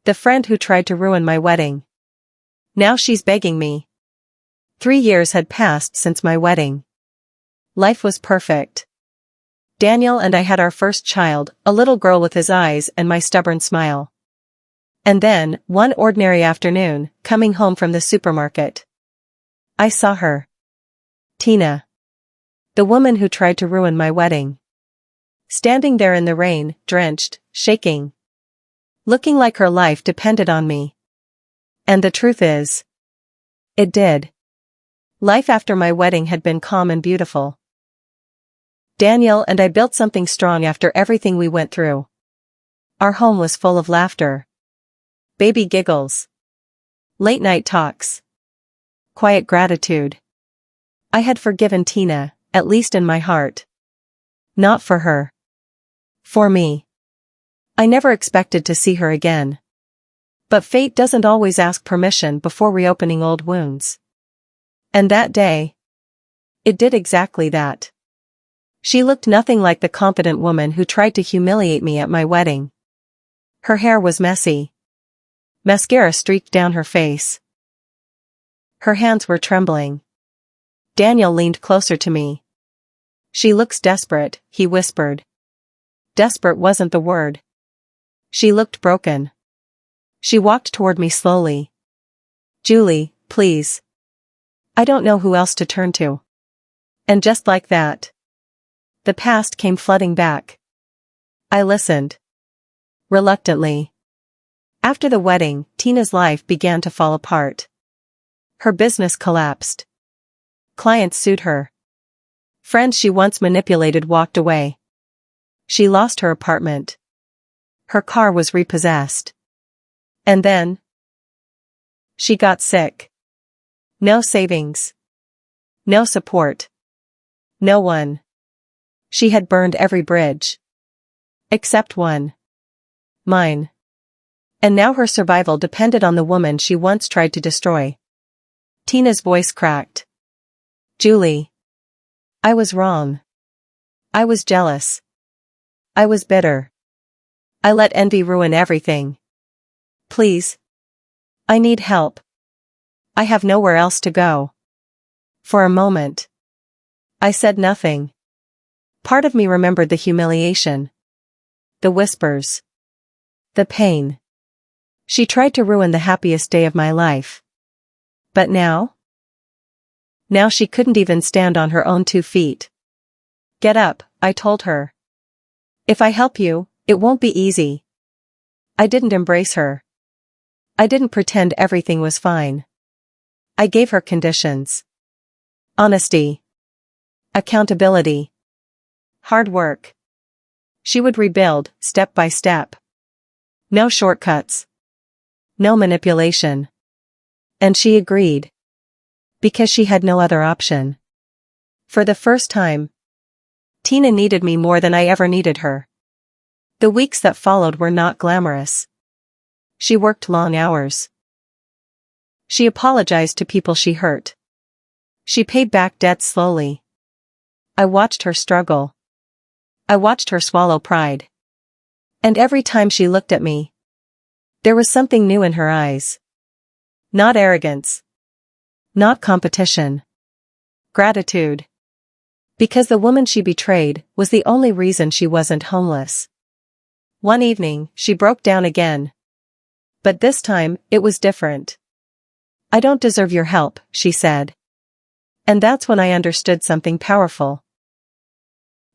The friend who tried to ruin my wedding. Now she's begging me. 3 years had passed since my wedding. Life was perfect. Daniel and I had our first child, a little girl with his eyes and my stubborn smile. And then, one ordinary afternoon, coming home from the supermarket, I saw her. Tina. The woman who tried to ruin my wedding. Standing there in the rain, drenched, shaking. Looking like her life depended on me. And the truth is, it did. Life after my wedding had been calm and beautiful. Daniel and I built something strong after everything we went through. Our home was full of laughter. Baby giggles. Late night talks. Quiet gratitude. I had forgiven Tina, at least in my heart. Not for her. For me. I never expected to see her again. But fate doesn't always ask permission before reopening old wounds. And that day, it did exactly that. She looked nothing like the confident woman who tried to humiliate me at my wedding. Her hair was messy. Mascara streaked down her face. Her hands were trembling. Daniel leaned closer to me. She looks desperate, he whispered. Desperate wasn't the word. She looked broken. She walked toward me slowly. Julie, please. I don't know who else to turn to. And just like that, the past came flooding back. I listened. Reluctantly. After the wedding, Tina's life began to fall apart. Her business collapsed. Clients sued her. Friends she once manipulated walked away. She lost her apartment. Her car was repossessed. And then, she got sick. No savings. No support. No one. She had burned every bridge. Except one. Mine. And now her survival depended on the woman she once tried to destroy. Tina's voice cracked. Julie. I was wrong. I was jealous. I was bitter. I let envy ruin everything. Please. I need help. I have nowhere else to go. For a moment, I said nothing. Part of me remembered the humiliation. The whispers. The pain. She tried to ruin the happiest day of my life. But now? Now she couldn't even stand on her own 2 feet. Get up, I told her. If I help you, it won't be easy. I didn't embrace her. I didn't pretend everything was fine. I gave her conditions. Honesty. Accountability. Hard work. She would rebuild, step by step. No shortcuts. No manipulation. And she agreed. Because she had no other option. For the first time, Tina needed me more than I ever needed her. The weeks that followed were not glamorous. She worked long hours. She apologized to people she hurt. She paid back debts slowly. I watched her struggle. I watched her swallow pride. And every time she looked at me, there was something new in her eyes. Not arrogance. Not competition. Gratitude. Because the woman she betrayed was the only reason she wasn't homeless. One evening, she broke down again. But this time, it was different. I don't deserve your help, she said. And that's when I understood something powerful.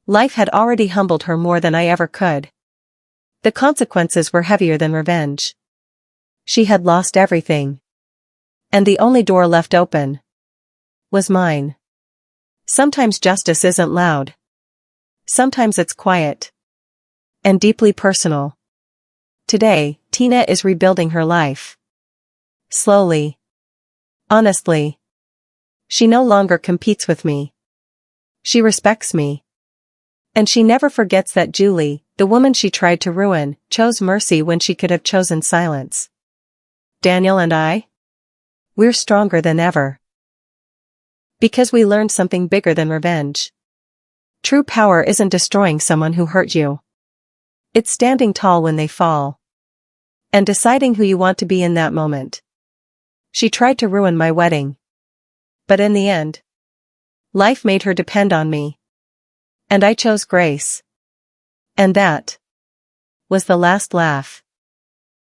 Life had already humbled her more than I ever could. The consequences were heavier than revenge. She had lost everything. And the only door left open was mine. Sometimes justice isn't loud. Sometimes it's quiet. And deeply personal. Today, Tina is rebuilding her life. Slowly. Honestly. She no longer competes with me. She respects me. And she never forgets that Julie, the woman she tried to ruin, chose mercy when she could have chosen silence. Daniel and I? We're stronger than ever. Because we learned something bigger than revenge. True power isn't destroying someone who hurt you. It's standing tall when they fall. And deciding who you want to be in that moment. She tried to ruin my wedding. But in the end, life made her depend on me. And I chose grace. And that was the last laugh.